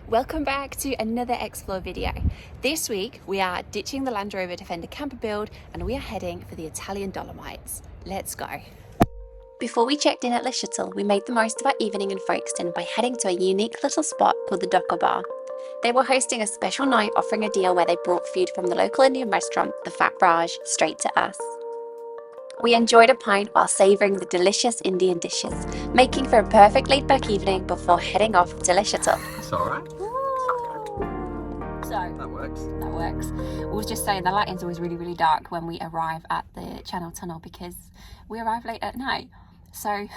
Welcome back to another X-PLORE video. This week we are ditching the Land Rover Defender camper build and we are heading for the Italian Dolomites. Let's go. Before we checked in at Le Shuttle, we made the most of our evening in Folkestone by heading to a unique little spot called the Ducker Bar. They were hosting a special night offering a deal where they brought food from the local Indian restaurant, the Fat Raj, straight to us. We enjoyed a pint while savouring the delicious Indian dishes, making for a perfect laid-back evening before heading off to Le Shuttle. It's alright. So That works. that works. We was just saying the lighting's always really dark when we arrive at the Channel Tunnel because we arrive late at night. So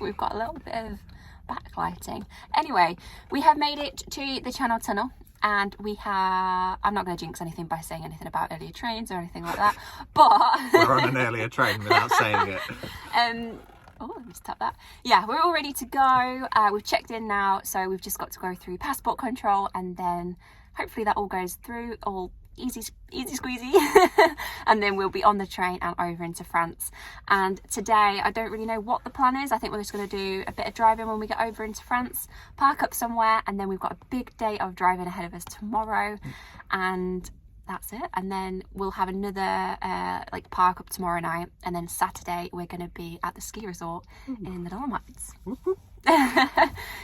we've got a little bit of backlighting. Anyway, we have made it to the Channel Tunnel and we have, I'm not going to jinx anything by saying anything about earlier trains or anything like that, but We're on an earlier train without saying it. Oh, let me just tap that. Yeah, we're all ready to go. We've checked in now, so we've just got to go through passport control and then hopefully that all goes through, all easy squeezy. And then we'll be on the train and over into France. And today, I don't really know what the plan is. I think we're just going to do a bit of driving when we get over into France, park up somewhere, and then we've got a big day of driving ahead of us tomorrow. And that's it. And then we'll have another like park up tomorrow night, and then Saturday we're going to be at the ski resort in the Dolomites.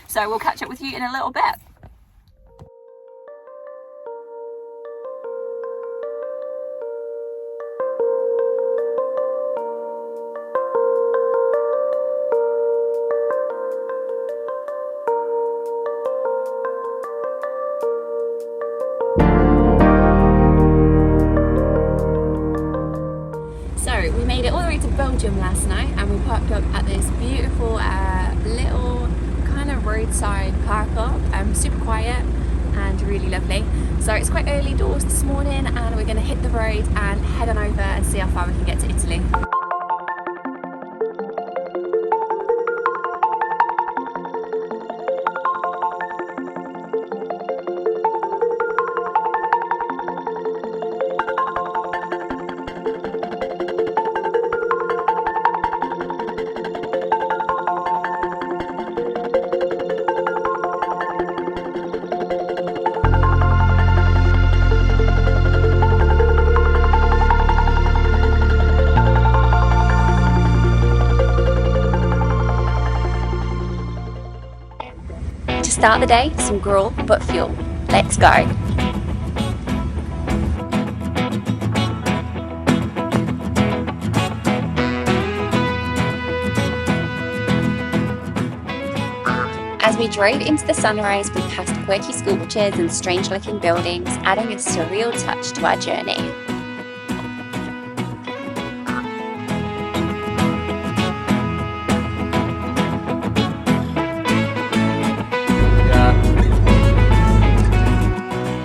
So we'll catch up with you in a little bit. We made it all the way to Belgium last night and we parked up at this beautiful little kind of roadside park up, super quiet and really lovely. So it's quite early doors this morning and we're going to hit the road and head on over and see how far we can get to Italy. Start the day, some gruel, but fuel. Let's go. As we drove into the sunrise, we passed quirky sculptures and strange-looking buildings, adding a surreal touch to our journey.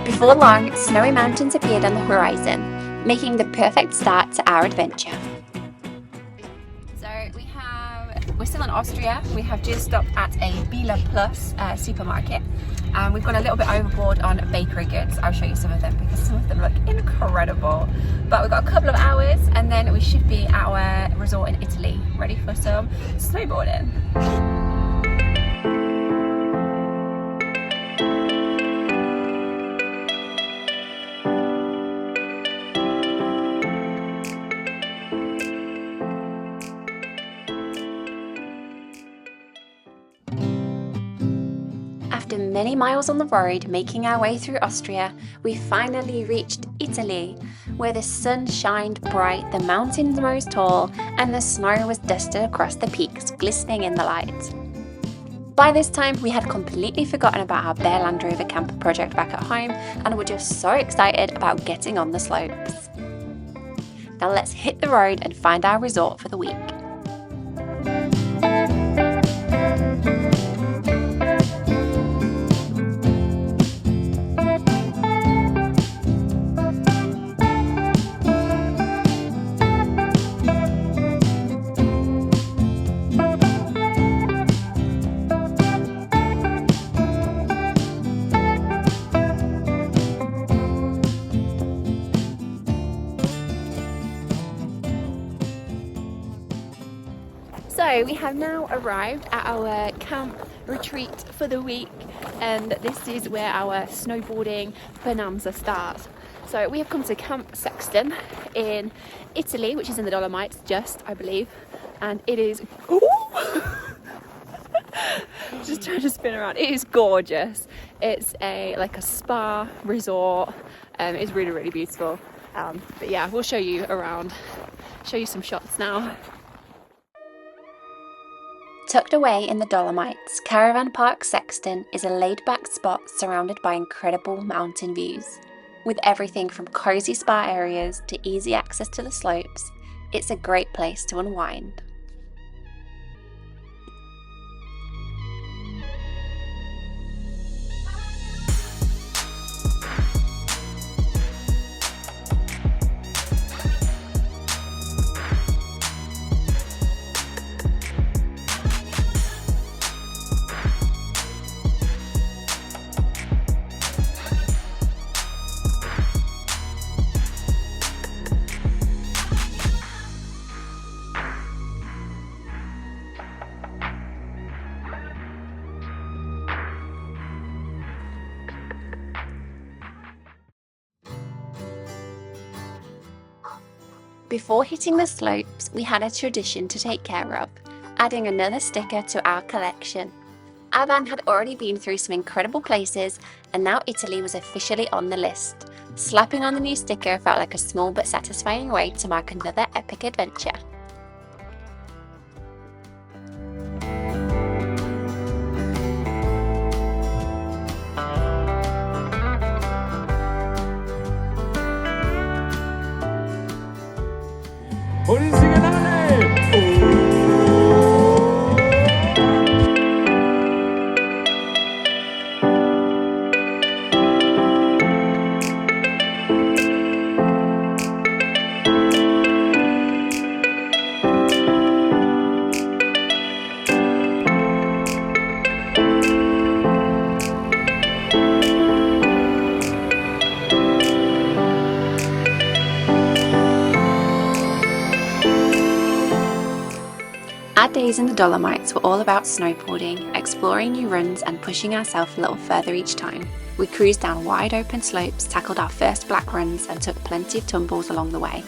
Before long, snowy mountains appeared on the horizon, making the perfect start to our adventure. So we're still in Austria. We have just stopped at a Billa Plus supermarket. We've gone a little bit overboard on bakery goods. I'll show you some of them because some of them look incredible. But we've got a couple of hours and then we should be at our resort in Italy, ready for some snowboarding. After many miles on the road, making our way through Austria, we finally reached Italy, where the sun shined bright, the mountains rose tall, and the snow was dusted across the peaks, glistening in the light. By this time, we had completely forgotten about our bare Land Rover camper project back at home, and were just so excited about getting on the slopes. Now let's hit the road and find our resort for the week. So we have now arrived at our camp retreat for the week. and this is where our snowboarding bonanza starts. So we have come to Camp Sexton in Italy, which is in the Dolomites, just, I believe, and it is just trying to spin around. It is gorgeous. It's like a spa resort. It's really, really beautiful. But yeah, we'll show you around, show you some shots now. Tucked away in the Dolomites, Caravan Park Sexton is a laid-back spot surrounded by incredible mountain views. With everything from cozy spa areas to easy access to the slopes, it's a great place to unwind. Before hitting the slopes, we had a tradition to take care of, adding another sticker to our collection. Our van had already been through some incredible places, and now Italy was officially on the list. Slapping on the new sticker felt like a small but satisfying way to mark another epic adventure. Our days in the Dolomites were all about snowboarding, exploring new runs and pushing ourselves a little further each time. We cruised down wide open slopes, tackled our first black runs and took plenty of tumbles along the way.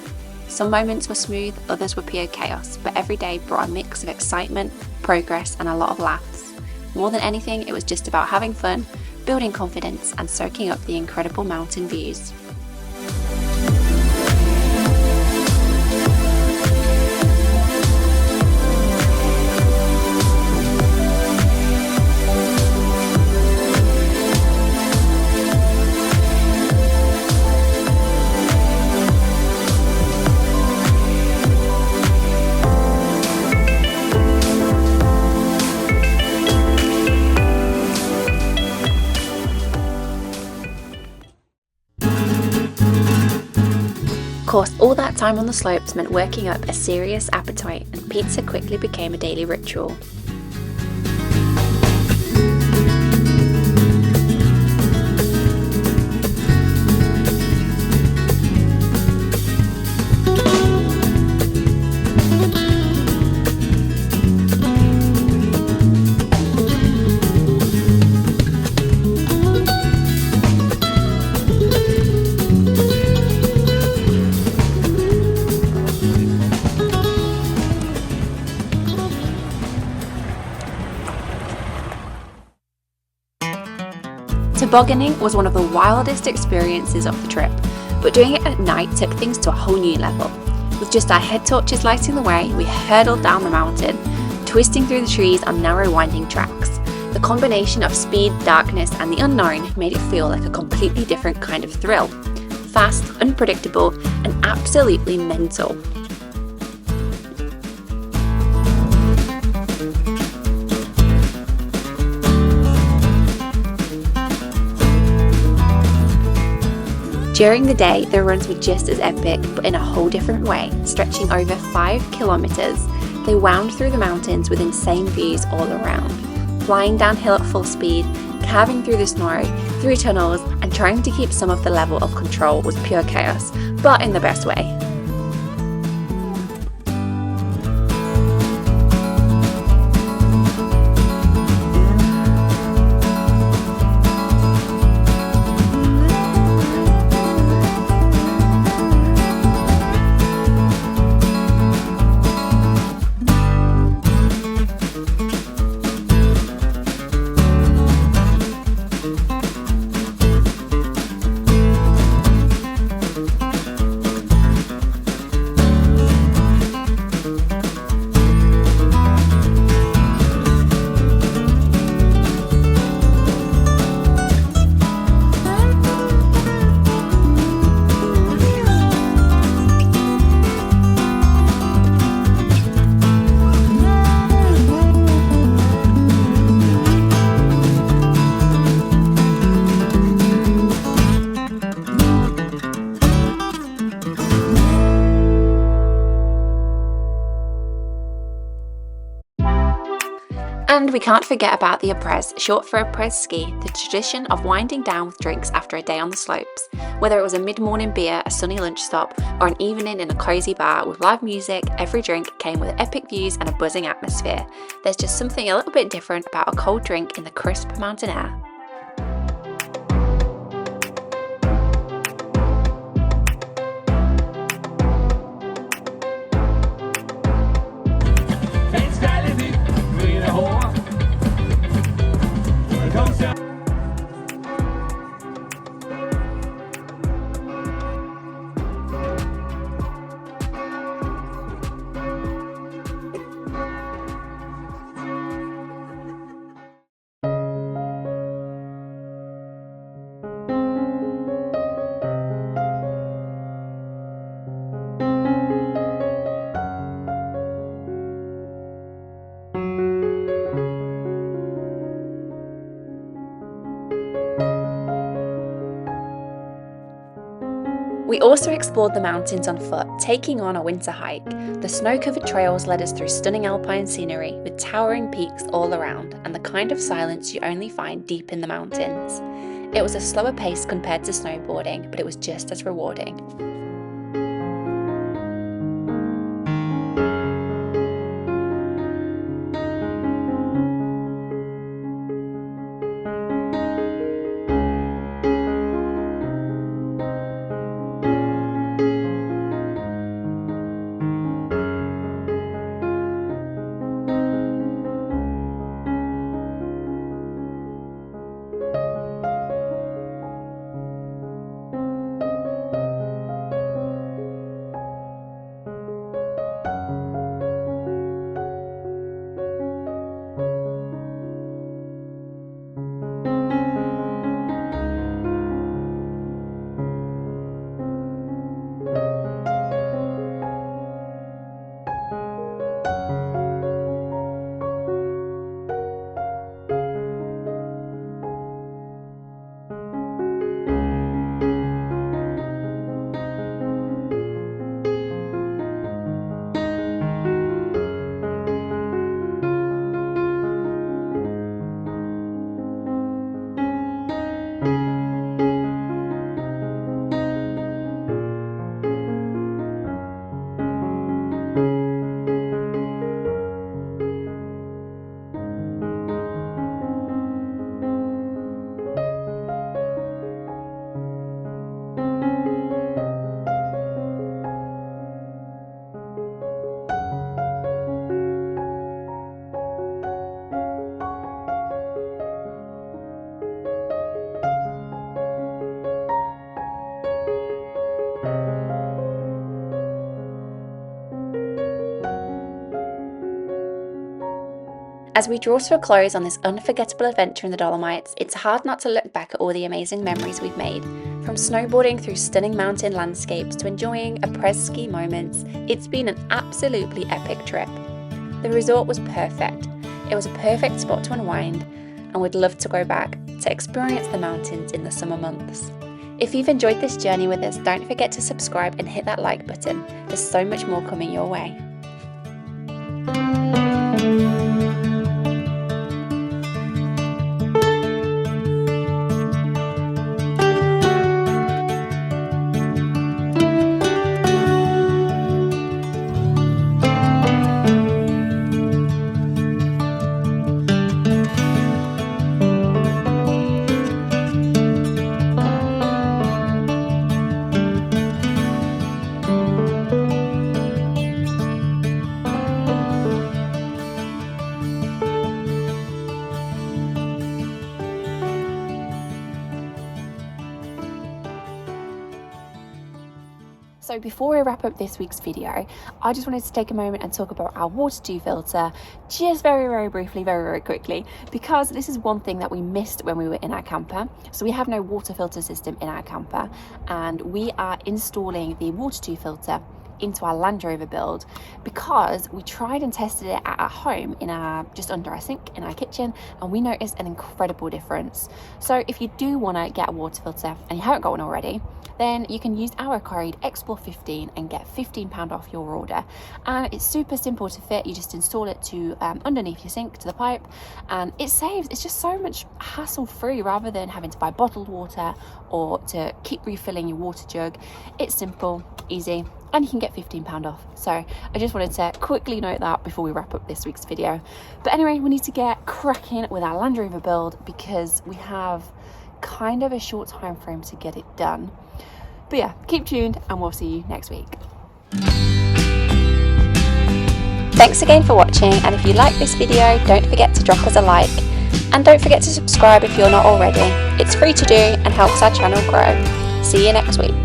Some moments were smooth, others were pure chaos, but every day brought a mix of excitement, progress and a lot of laughs. More than anything, it was just about having fun, building confidence and soaking up the incredible mountain views. Of course, all that time on the slopes meant working up a serious appetite, and pizza quickly became a daily ritual. Tobogganing was one of the wildest experiences of the trip, but doing it at night took things to a whole new level. With just our head torches lighting the way, we hurtled down the mountain, twisting through the trees on narrow winding tracks. The combination of speed, darkness and the unknown made it feel like a completely different kind of thrill. Fast, unpredictable and absolutely mental. During the day, the runs were just as epic, but in a whole different way, stretching over 5 kilometers. They wound through the mountains with insane views all around, flying downhill at full speed, carving through the snow, through tunnels, and trying to keep some of the level of control was pure chaos, but in the best way. And we can't forget about the après, short for après ski, the tradition of winding down with drinks after a day on the slopes. Whether it was a mid-morning beer, a sunny lunch stop, or an evening in a cosy bar with live music, every drink came with epic views and a buzzing atmosphere. There's just something a little bit different about a cold drink in the crisp mountain air. We also explored the mountains on foot, taking on a winter hike. The snow-covered trails led us through stunning alpine scenery with towering peaks all around and the kind of silence you only find deep in the mountains. It was a slower pace compared to snowboarding, but it was just as rewarding. As we draw to a close on this unforgettable adventure in the Dolomites, it's hard not to look back at all the amazing memories we've made. From snowboarding through stunning mountain landscapes to enjoying après ski moments, it's been an absolutely epic trip. The resort was perfect. It was a perfect spot to unwind, and we'd love to go back to experience the mountains in the summer months. If you've enjoyed this journey with us, don't forget to subscribe and hit that like button. There's so much more coming your way. So before I wrap up this week's video, I just wanted to take a moment and talk about our water dew filter just very briefly, very quickly, because this is one thing that we missed when we were in our camper. So we have no water filter system in our camper, and we are installing the water dew filter into our Land Rover build because we tried and tested it at our home in our just under our sink in our kitchen, and we noticed an incredible difference. So if you do want to get a water filter and you haven't got one already, then you can use our code X-PLORE15 and get £15 off your order. And it's super simple to fit. You just install it to underneath your sink to the pipe, and it's just so much hassle free rather than having to buy bottled water or to keep refilling your water jug. It's simple, easy, and you can get £15 off. So I just wanted to quickly note that before we wrap up this week's video. But anyway, we need to get cracking with our Land Rover build because we have kind of a short time frame to get it done. But yeah, keep tuned and we'll see you next week. Thanks again for watching, and if you like this video, don't forget to drop us a like. And don't forget to subscribe if you're not already. It's free to do and helps our channel grow. See you next week.